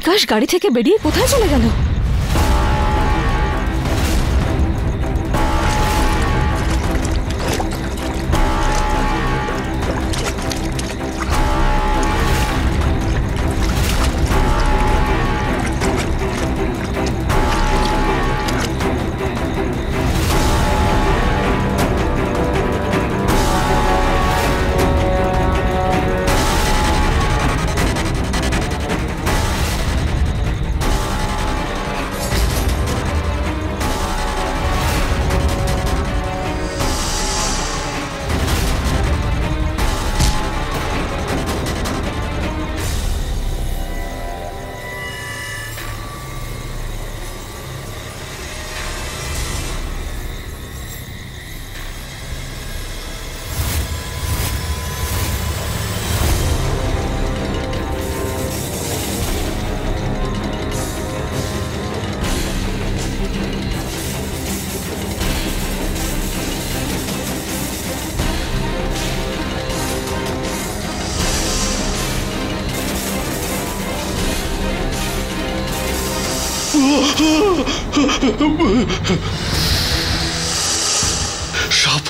বিকাশ গাড়ি থেকে বেরিয়ে কোথায় চলে গেল? সাপ।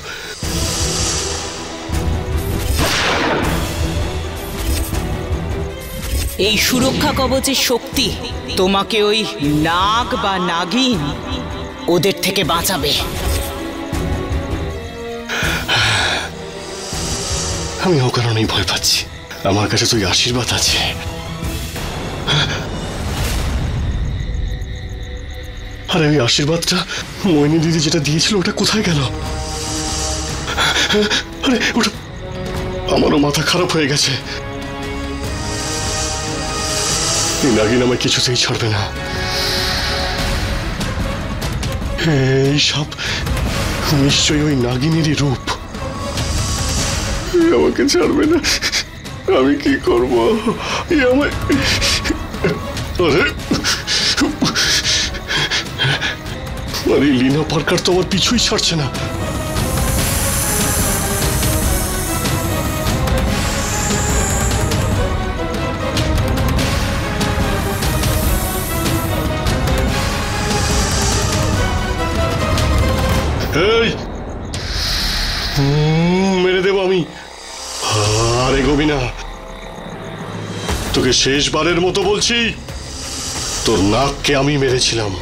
এই সুরক্ষা কবচের শক্তি তোমাকে ওই নাগ বা নাগিন ওদের থেকে বাঁচাবে। আমি অকারণেই ভয় পাচ্ছি। আমার কাছে তো আশীর্বাদ আছে। আরে ওই আশীর্বাদটা মোহিনী দিদি যেটা দিয়েছিল ওটা কোথায় গেল? আরে ওটা, আমারও মাথা খারাপ হয়ে গেছে। এই নাগিন আমায় কিছুতেই ছাড়বে না। এই সাপ নিশ্চয়ই ওই নাগিনেরই রূপ। আমাকে ছাড়বে না। আমি কি করবো? আমায় আরে লীনা পার্কার তো আমার পিছুই ছাড়ছে না। এই মেরে দেব আমি। আরে গোবিনা, তোকে শেষবারের মতো বলছি, তোর নাককে আমি মেরেছিলাম।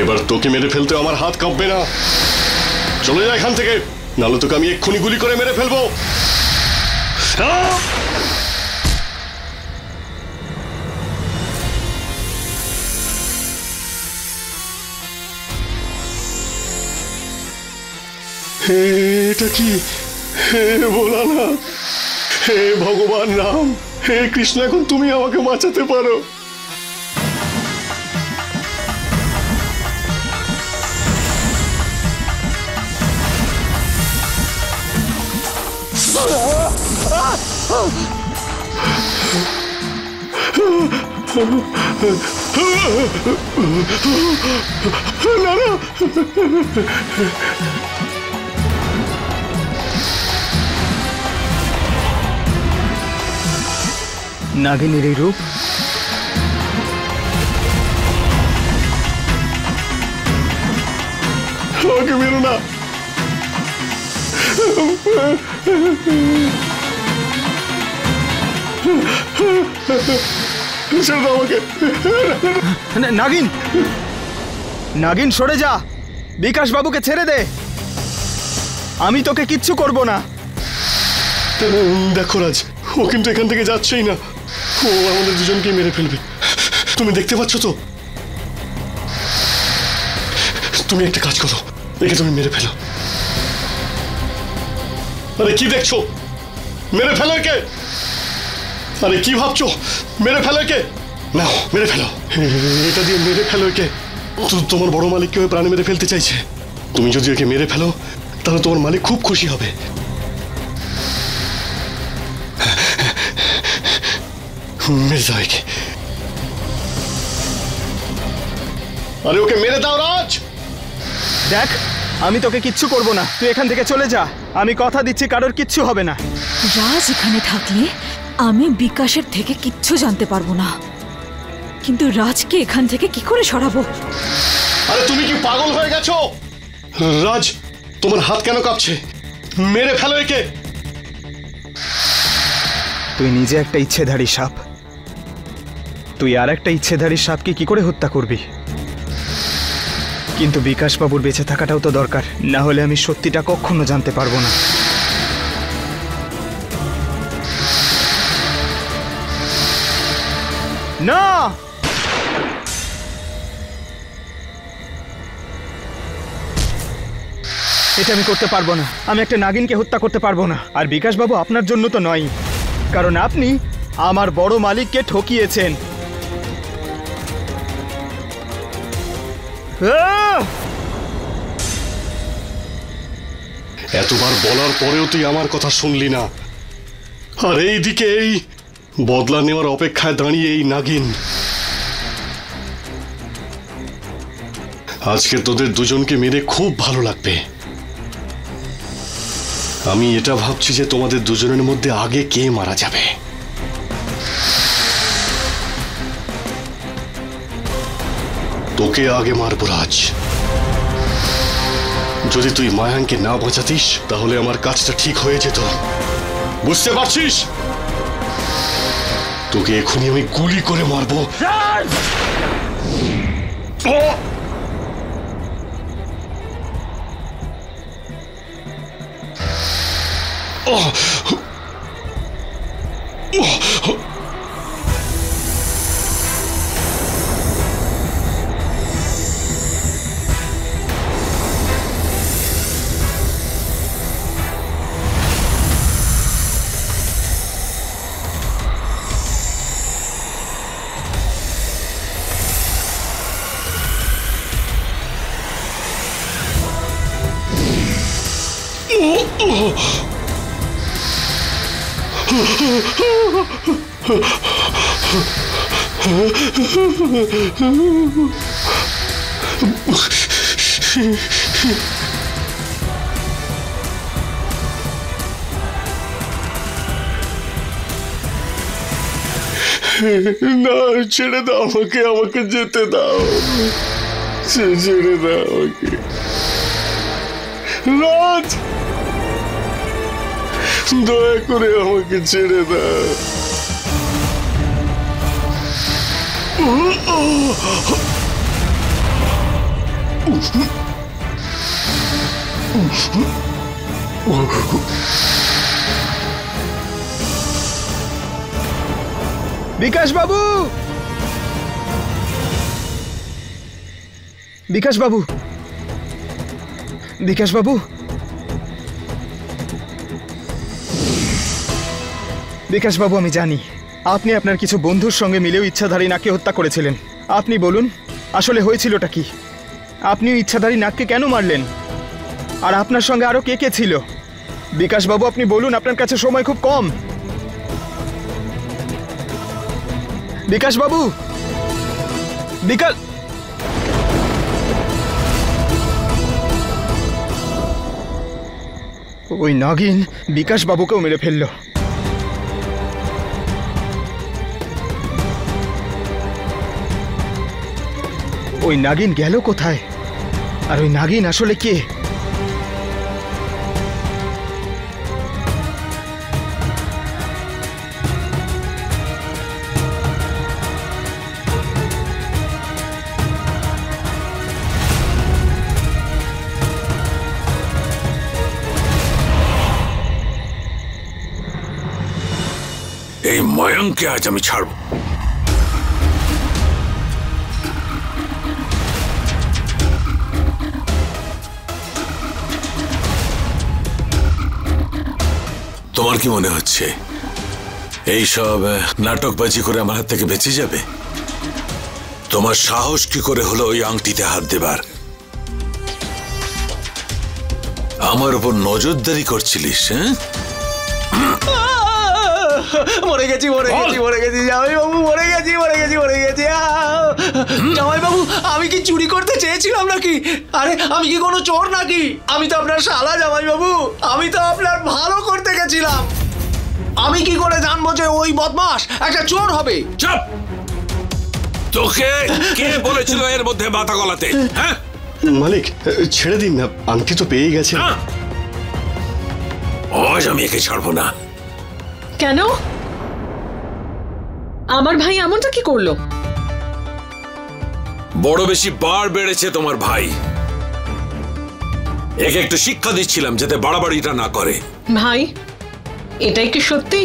এবার তোকে মেরে ফেলতে আমার হাত কাঁপবে না। চলে যা এখান থেকে, নাহলে তোকে আমি এক্ষুনি গুলি করে মেরে ফেলবো। এটা কি? হে ভোলানাথ, হে ভগবান রাম, হে কৃষ্ণ, এখন তুমি আমাকে বাঁচাতে পারো। না না, নাগিনীর এই রূপ। আমাকে মেরো না। নাগিন, নাগিন সরে যা। বিকাশ বাবুকে ছেড়ে দে। আমি তোকে কিচ্ছু করব না। দেখো রাজ, ও কিন্তু এখান থেকে যাচ্ছেই না। ও আমাদের দুজনকে মেরে ফেলবে। তুমি দেখতে পাচ্ছ তো? তুমি একটা কাজ করো, একে তুমি মেরে ফেলো। আরে কি দেখছো? মেরে ফেলো একে। আরে কি ভাবছো? মেরে ফেলো একে। নাও মেরে ফেলো। এটা দিয়ে মেরে ফেলো একে। তোমার বড় মালিক কেউ প্রাণে মেরে ফেলতে চাইছে। তুমি যদি একে মেরে ফেলো তাহলে তোমার মালিক খুব খুশি হবে। মেরে দাও একে। আরে ওকে মেরে দাও রাজ। দেখ, আমি তোকে কিচ্ছু করব না। তুই এখান থেকে চলে যা। আমি কথা দিচ্ছি কারোর কিচ্ছু হবে না। রাজ এখানে থাকলে আমি বিকাশের থেকে কিচ্ছু জানতে পারবো না, কিন্তু রাজকে এখান থেকে কি করে সরাবো? আরে তুমি কি পাগল হয়ে গেছো? রাজ, তোমার হাত কেন কাঁপছে? মেরে ফেলো একে। তুই নিজে একটা ইচ্ছেধারী সাপ, তুই আর একটা ইচ্ছেধারী সাপকে কি করে হত্যা করবি? কিন্তু বিকাশ বাবুর বেঁচে থাকাটাও তো দরকার, না হলে আমি সত্যিটা কখনো জানতে পারবো না। না, এটা আমি করতে পারবো না। আমি একটা নাগিনকে হত্যা করতে পারবো না। আর বিকাশ বাবু আপনার জন্য তো নয়, কারণ আপনি আমার বড় মালিককে ঠকিয়েছেন। এতবার বলার পরেও তুই আমার কথা শুনলি না। আর এইদিকে এই বদলা নেওয়ার অপেক্ষায় দাঁড়িয়ে এই নাগিন। আজকে তোদের দুজনকে মেরে খুব ভালো লাগবে। আমি এটা ভাবছি যে তোমাদের দুজনের মধ্যে আগে কে মারা যাবে। তোকে আগে মারবো রাজ। যদি তুই মায়াঙ্ককে না বাঁচাতিস তাহলে আমার কাজটা ঠিক হয়ে যেত, বুঝতে পারছিস? তোকে এখনই আমি গুলি করে মারবো। না, ছেড়ে দাও আমাকে, আমাকে যেতে দাও, ছেড়ে দাও আমাকে। রাজ, দয়া করে আমাকে ছেড়ে দাও। বিকাশ বাবু, বিকাশ বাবু, বিকাশ বাবু, বিকাশ বাবু, আমি জানি আপনি আপনার কিছু বন্ধুর সঙ্গে মিলেও ইচ্ছাধারী নাককে হত্যা করেছিলেন। আপনি বলুন আসলে হয়েছিলটা কি? আপনিও ইচ্ছাধারী নাককে কেন মারলেন? আর আপনার সঙ্গে আরো কে কে ছিল? বিকাশ বাবু, আপনি বলুন, আপনার কাছে সময় খুব কম। বিকাশ বাবু, বিকাশ, ওই নাগিন বিকাশ বাবুকেও মেরে ফেললো। ওই নাগিন গেল কোথায়? আর ওই নাগিন আসলে কে? এই ময়ঙ্ককে আজ আমি ছাড়ব। তোমার কি মনে হচ্ছে এই সব নাটকবাজি করে আমার হাত থেকে বেঁচে যাবে? তোমার সাহস কি করে হলো ওই আংটিতে হাত দেবার? আমার উপর নজরদারি করছিলিস? হ্যাঁ, মরে গেছি, মরে গেছি, মরে গেছি জামাই বাবু, মরে গেছি, মরে গেছি, মরে গেছি। জামাই বাবু, আমি কি চুরি করতে চেয়েছিলাম নাকি? আরে আমি কি কোনো চোর নাকি? আমি তো আপনার শালা জামাই বাবু, আমি তো আপনার ভালো করতে গেছিলাম। আমি কি করে জানবো যে ওই বদমাস একটা চোর হবে? চুপ! তোকে কে বলেছিল এর মধ্যে মাথা গলাতে? হ্যাঁ মালিক ছেড়ে দিন না, আংটি তো পেয়ে গেছে। আজ আমি একে ছাড়বো না। কেন? আমার ভাই এমনটা কি করলো? বড় বেশি বার বেড়েছে তোমার ভাই। একে একটু শিক্ষা দিচ্ছিলাম যাতে বাড়াবাড়িটা না করে। ভাই, এটাই কি সত্যি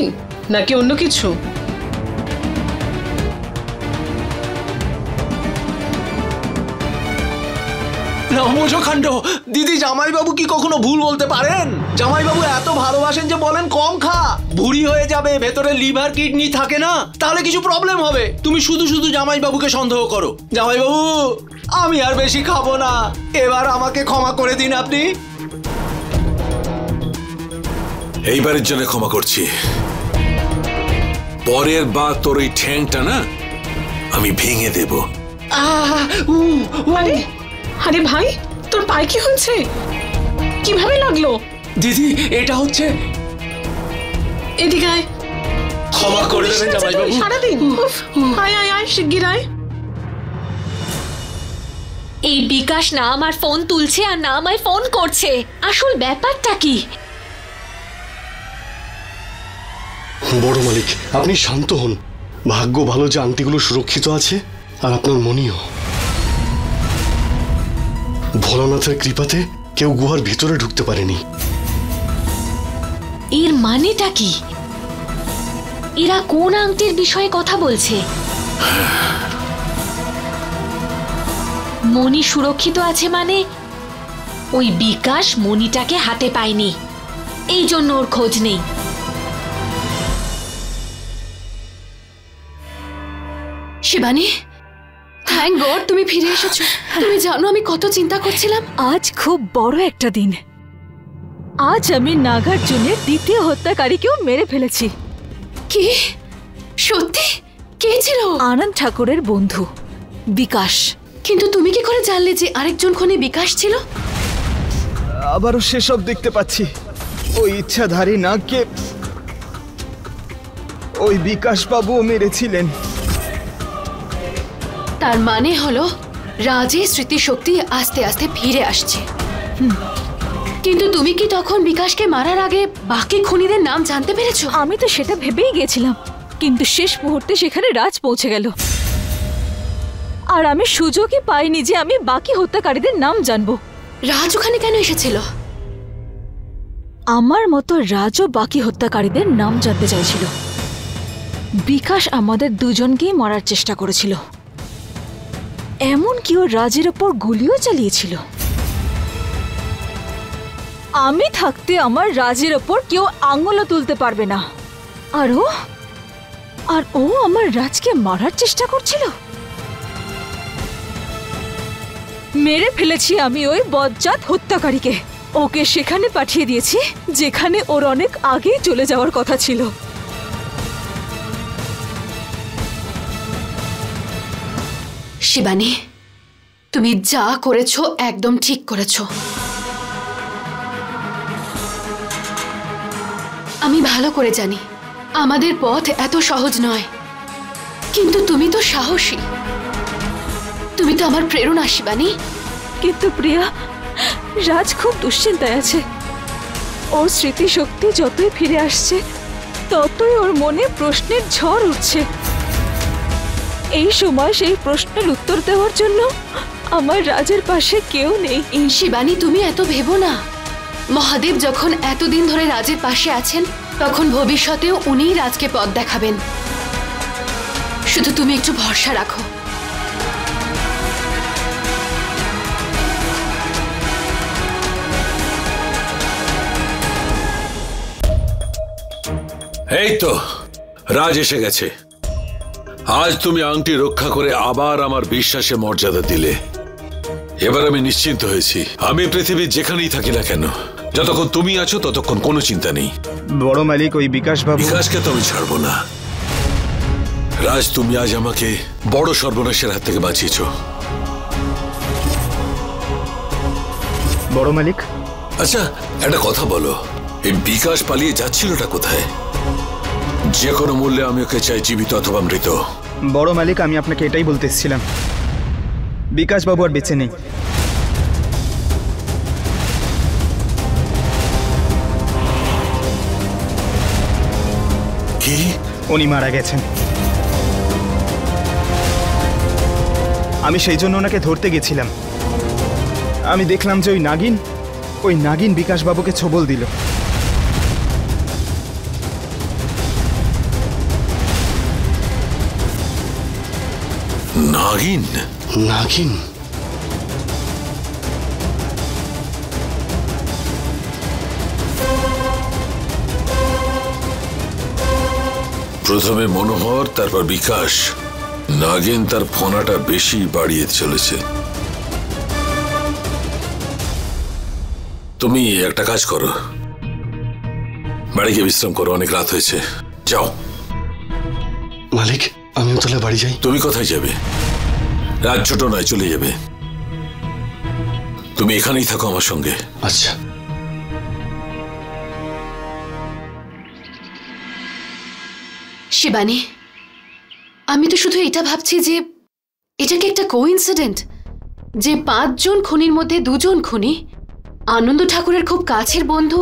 নাকি অন্য কিছু? নমজকাণ্ড! দিদি, জামাইবাবু কি কখনো ভুল বলতে পারেন? জামাইবাবু এত ভালোবাসেন যে বলেন কম খা, ভুঁড়ি হয়ে যাবে, ভেতরে লিভার কিডনি থাকে না, তাহলে কিছু প্রবলেম হবে। তুমি শুধু শুধু জামাইবাবুকে সন্দেহ করো। জামাইবাবু, আমি আর বেশি খাবো না, এবার আমাকে ক্ষমা করে দিন আপনি। এইবারের জন্য ক্ষমা করছি, পরের বার তোর এই ঠ্যাংটা না আমি ভেঙে দেব। আরে ভাই, তোর পায়ে কি হয়েছে? কিভাবে লাগলো? দিদি, এটা হচ্ছে। এদিকে আয়। ক্ষমা করে দেবেন জামাইবাবু। সারাদিন আয় আয় আয়, শিগগির আয়। এই বিকাশ না আমার ফোন তুলছে আর না আমায় ফোন করছে, আসল ব্যাপারটা কি? বড় মালিক, আপনি শান্ত হন। ভাগ্য ভালো যে আংটিগুলো সুরক্ষিত আছে, আর আপনার মনিও। ভোলানাথের কৃপাতে কেউ গুহার ভিতরে ঢুকতে পারেনি। এর মানেটা কি? এরা কোন আংটির বিষয়ে কথা বলছে? মণি সুরক্ষিত আছে মানে ওই বিকাশ মণিটাকে হাতে পায়নি, এই জন্য ওর খোঁজ নেই। শিবানী, থ্যাংক গড তুমি ফিরে এসেছো। তুমি জানো আমি কত চিন্তা করছিলাম। আজ খুব বড় একটা দিন। আজ আমি নাগার্জুনের দ্বিতীয় হত্যাকারীকেও মেরে ফেলেছি। কি? সত্যি? কে ছিল? আনন্দ ঠাকুরের বন্ধু বিকাশ। কিন্তু তুমি কি করে জানলে যে আরেকজন খুনি বিকাশ ছিল? আবারও সেসব দেখতে পাচ্ছি। ওই ইচ্ছাধারী নাগকে ওই বিকাশ বাবুও মেরেছিলেন। তার মানে হলো রাজের স্মৃতিশক্তি আস্তে আস্তে ফিরে আসছে। কিন্তু তুমি কি তখন বিকাশকে মারার আগে বাকি খুনিদের নাম জানতে পেরেছো? আমি তো সেটা ভেবেই গেছিলাম, কিন্তু শেষ মুহূর্তে সেখানে রাজ পৌঁছে গেল আর আমি সুযোগই পাইনি যে আমি বাকি হত্যাকারীদের নাম জানবো। রাজ ওখানে কেন এসেছিল? আমার মতো রাজও বাকি হত্যাকারীদের নাম জানতে চাইছিল। বিকাশ আমাদের দুজনকেই মারার চেষ্টা করেছিল, এমনকি ও রাজের ওপর গুলিও চালিয়েছিল। আমি থাকতে আমার রাজের ওপর কেউ আঙুলও তুলতে পারবে না। আর ও আমার রাজকে মারার চেষ্টা করছিল। মেরে ফেলেছি আমি ওই বজ্জাত হত্যাকারীকে। ওকে সেখানে পাঠিয়ে দিয়েছি যেখানে ওর অনেক আগেই চলে যাওয়ার কথা ছিল। শিবানী, তুমি যা করেছো একদম ঠিক করেছো। আমি ভালো করে জানি আমাদের পথ এত সহজ নয়, কিন্তু তুমি তো সাহসী, তুমি তো আমার প্রেরণা শিবানী। কিন্তু প্রিয়া, রাজ খুব দুশ্চিন্তায় আছে। ওর স্মৃতিশক্তি যতই ফিরে আসছে ততই ওর মনে প্রশ্নের ঝড় উঠছে। এই সময় সেই প্রশ্নের উত্তর দেওয়ার জন্য আমার রাজের পাশে কেউ নেই। শিবানী, তুমি এত ভেবো না। মহাদেব যখন এতদিন ধরে রাজের পাশে আছেন, তখন ভবিষ্যতেও উনিই রাজকে পথ দেখাবেন। শুধু তুমি একটু ভরসা রাখো। এই তো রাজ এসে গেছে। আজ তুমি আংটি রক্ষা করে আবার আমার বিশ্বাসে মর্যাদা দিলে। এবার আমি নিশ্চিন্ত হয়েছি। আমি পৃথিবীর যেখানেই থাকি না কেন, যতক্ষণ তুমি আছো ততক্ষণ কোনো চিন্তা নেই। বড় মালিক, ওই বিকাশ বাবু। বিকাশকে তো আমি ছাড়বো না। রাজ, তুমি আজ আমাকে বড় সর্বনাশের হাত থেকে বাঁচিয়েছো। বড় মালিক, আচ্ছা একটা কথা বলো, এই বিকাশ পালিয়ে যাচ্ছিলটা কোথায়? যে কোনো মূল্যে আমি ওকে চাই, জীবিত অথবা মৃত। বড় মালিক, আমি আপনাকে এটাই বলতে এসেছিলাম, বিকাশ বাবু আর বেঁচে নেই। কি? উনি মারা গেছেন। আমি সেই জন্য ওনাকে ধরতে গেছিলাম। আমি দেখলাম যে ওই নাগিন বিকাশ বাবুকে ছোবল দিল। নাগিন? নাগিন? প্রথমে মনোহর, তারপর বিকাশ। নাগিন তার ফোনাটা বেশি বাড়িয়ে চলেছে। তুমি একটা কাজ করো, বাড়ি গিয়ে বিশ্রাম করো, অনেক রাত হয়েছে, যাও। মালিক, আমিও তাহলে বাড়ি যাই। তুমি কোথায় যাবে? রাত ছোট নয়, চলে যাবে। তুমি এখানেই থাকো আমার সঙ্গে। আচ্ছা। শিবানী, আমি তো শুধু এটা ভাবছি যে এটা কি একটা কোইন্সিডেন্ট যে 5 জন খুনির মধ্যে 2 জন খুনি আনন্দ ঠাকুরের খুব কাছের বন্ধু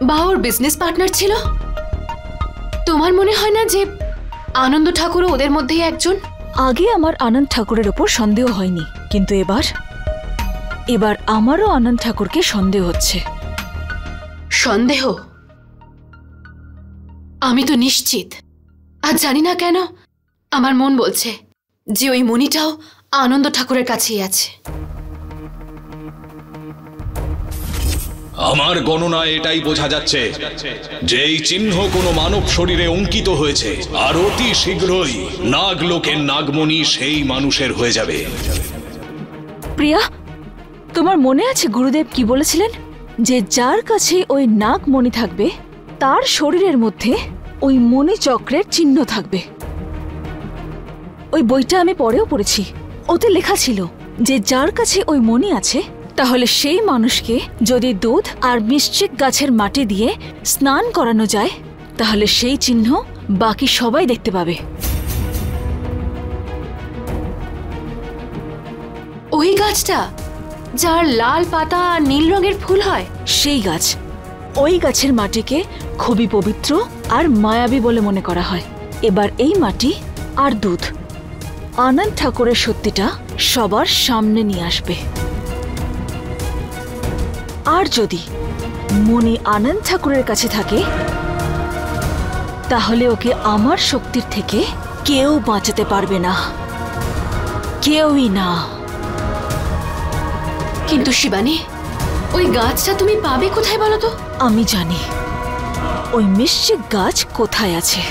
বা ওর বিজনেস পার্টনার ছিল? তোমার মনে হয় না যে আনন্দ ঠাকুরও ওদের মধ্যেই একজন? আগে আমার আনন্দ ঠাকুরের ওপর সন্দেহ হয়নি, কিন্তু এবার আমারও আনন্দ ঠাকুরকে সন্দেহ হচ্ছে। সন্দেহ? আমি তো নিশ্চিত, আর জানি না কেন আমার মন বলছে যে ওই মণিটাও আনন্দ ঠাকুরের কাছেই আছে। আমার গণনায় এটাই বোঝা যাচ্ছে যে এই চিহ্ন কোনো মানব শরীরে অঙ্কিত হয়েছে, আর অতি শীঘ্রই নাগলোকের নাগমণি সেই মানুষের হয়ে যাবে। প্রিয়া, তোমার মনে আছে গুরুদেব কি বলেছিলেন? যে যার কাছে ওই নাগমণি থাকবে তার শরীরের মধ্যে ওই মণি চক্রের চিহ্ন থাকবে। ওই বইটা আমি পরেও পড়েছি, ওতে লেখা ছিল যে যার কাছে ওই মণি আছে তাহলে সেই মানুষকে যদি দুধ আর মিষ্টিক গাছের মাটি দিয়ে স্নান করানো যায় তাহলে সেই চিহ্ন বাকি সবাই দেখতে পাবে। ওই গাছটা যার লাল পাতা আর নীল রঙের ফুল হয়? সেই গাছ। ওই গাছের মাটিকে খুবই পবিত্র আর মায়াবী বলে মনে করা হয়। এবার এই মাটি আর দুধ আনন্দ ঠাকুরের সত্যিটা সবার সামনে নিয়ে আসবে। আর যদি মণি আনন্দ ঠাকুরের কাছে থাকে তাহলে ওকে আমার শক্তির থেকে কেউ বাঁচাতে পারবে না, কেউই না। কিন্তু শিবানী, ওই গাছটা তুমি পাবে কোথায় বলো তো? আমি জানি ওই মিষ্টিক গাছ কোথায় আছে।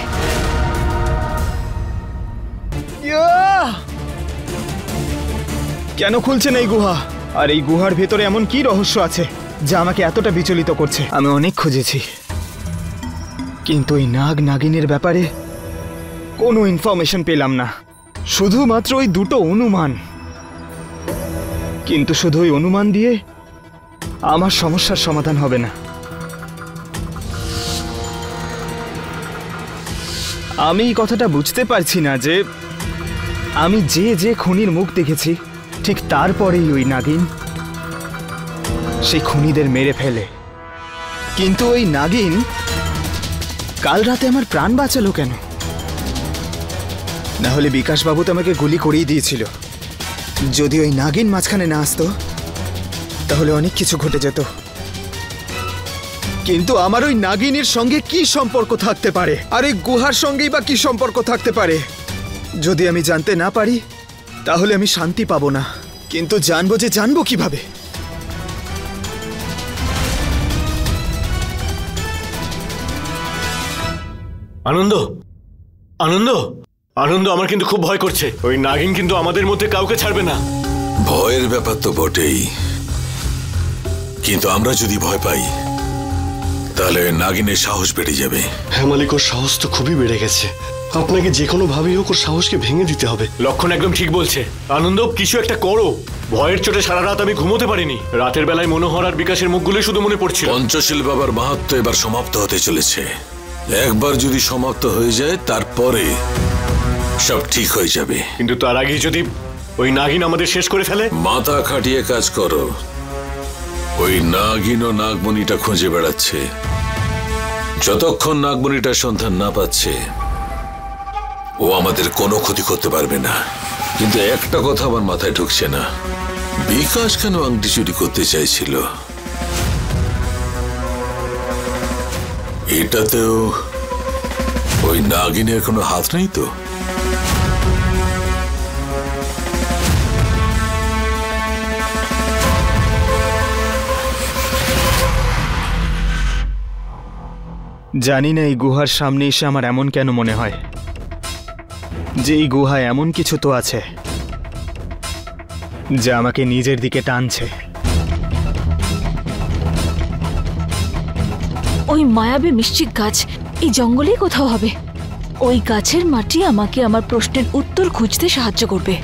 কেন খুলছে না এই গুহা? আর এই গুহার ভেতরে এমন কি রহস্য আছে যা আমাকে এতটা বিচলিত করছে? আমি অনেক খুঁজেছি, কিন্তু ওই নাগিনের ব্যাপারে কোনো ইনফরমেশন পেলাম না। শুধুমাত্র ওই 2টো অনুমান। কিন্তু শুধু ওই অনুমান দিয়ে আমার সমস্যার সমাধান হবে না। আমি এই কথাটা বুঝতে পারছি না যে আমি যে খুনির মুখ দেখেছি ঠিক তারপরেই ওই নাগিন সেই খুনিদের মেরে ফেলে। কিন্তু ওই নাগিন কাল রাতে আমার প্রাণ বাঁচালো কেন? না হলে বিকাশবাবু তো আমাকে গুলি করিয়ে দিয়েছিল। যদি ওই নাগিন মাঝখানে না আসতো তাহলে অনেক কিছু ঘটে যেত। কিন্তু আমার ওই নাগিনের সঙ্গে কি সম্পর্ক থাকতে পারে? আর এই গুহার সঙ্গেই বা কি সম্পর্ক থাকতে পারে? যদি আমি জানতে না পারি তাহলে আমি শান্তি পাবো না। কিন্তু জানবো কিভাবে? আনন্দ, আনন্দ, আনন্দ, আমার কিন্তু খুব ভয় করছে। ওই নাগিন কিন্তু আমাদের মধ্যে কাউকে ছাড়বে না। ভয়ের ব্যাপার তো বটেই, কিন্তু আমরা যদি ভয় পাই তাহলে নাগিনের সাহস বেড়ে যাবে। হ্যাঁ মালিক, ওর সাহস তো খুবই বেড়ে গেছে। আপনাকে যে কোনো ভাবেই হোক ওর সাহসকে ভেঙে দিতে হবে। লক্ষণ একদম ঠিক বলছে। আনন্দ, কিছু একটা করো। ভয়ের চোটে সারা রাত আমি ঘুমোতে পারিনি। রাতের বেলায় মনোহর আর বিকাশের মুখগুলো শুধু মনে পড়ছিল। পঞ্চশীল বাবার মাহাত্ম্য এবার সমাপ্ত হতে চলেছে। একবার যদি সমাপ্ত হয়ে যায় তারপরে সব ঠিক হয়ে যাবে। কিন্তু তার আগে যদি ওই নাগিন আমাদের শেষ করে ফেলে? মাথা খাটিয়ে কাজ করো। ওই নাগিন ও নাগমণিটা খুঁজে বেড়াচ্ছে। যতক্ষণ নাগমণিটার সন্ধান না পাচ্ছে ও আমাদের কোনো ক্ষতি করতে পারবে না। কিন্তু একটা কথা আমার মাথায় ঢুকছে না, বিকাশ কেন আংটি চুরি করতে চাইছিল? এটাতেও ওই নাগিনের কোনো হাত নেই তো? জানি না এই গুহার সামনে এসে আমার এমন কেন মনে হয় যে এই গুহায় এমন কিছু তো আছে যা আমাকে নিজের দিকে টানছে। ওই মায়াবী মিষ্টিক গাছ এই জঙ্গলেই কোথাও হবে। ওই গাছের মাটি আমাকে আমার প্রশ্নের উত্তর খুঁজতে সাহায্য করবে।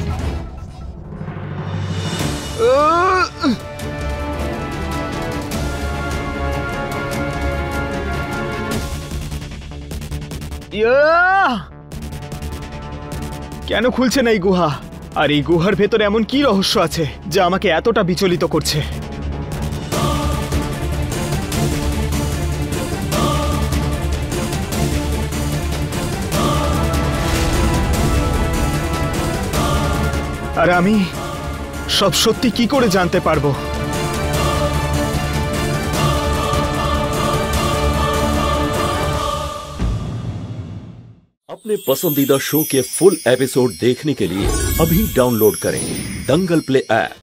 কেন খুলছে না এই গুহা? আর এই গুহার ভেতরে এমন কি রহস্য আছে যা আমাকে এতটা বিচলিত করছে? আর আমি সব সত্যি কি করে জানতে পারবো? अपने पसंदीदा शो के फुल एपिसोड देखने के लिए अभी डाउनलोड करें दंगल प्ले ऐप।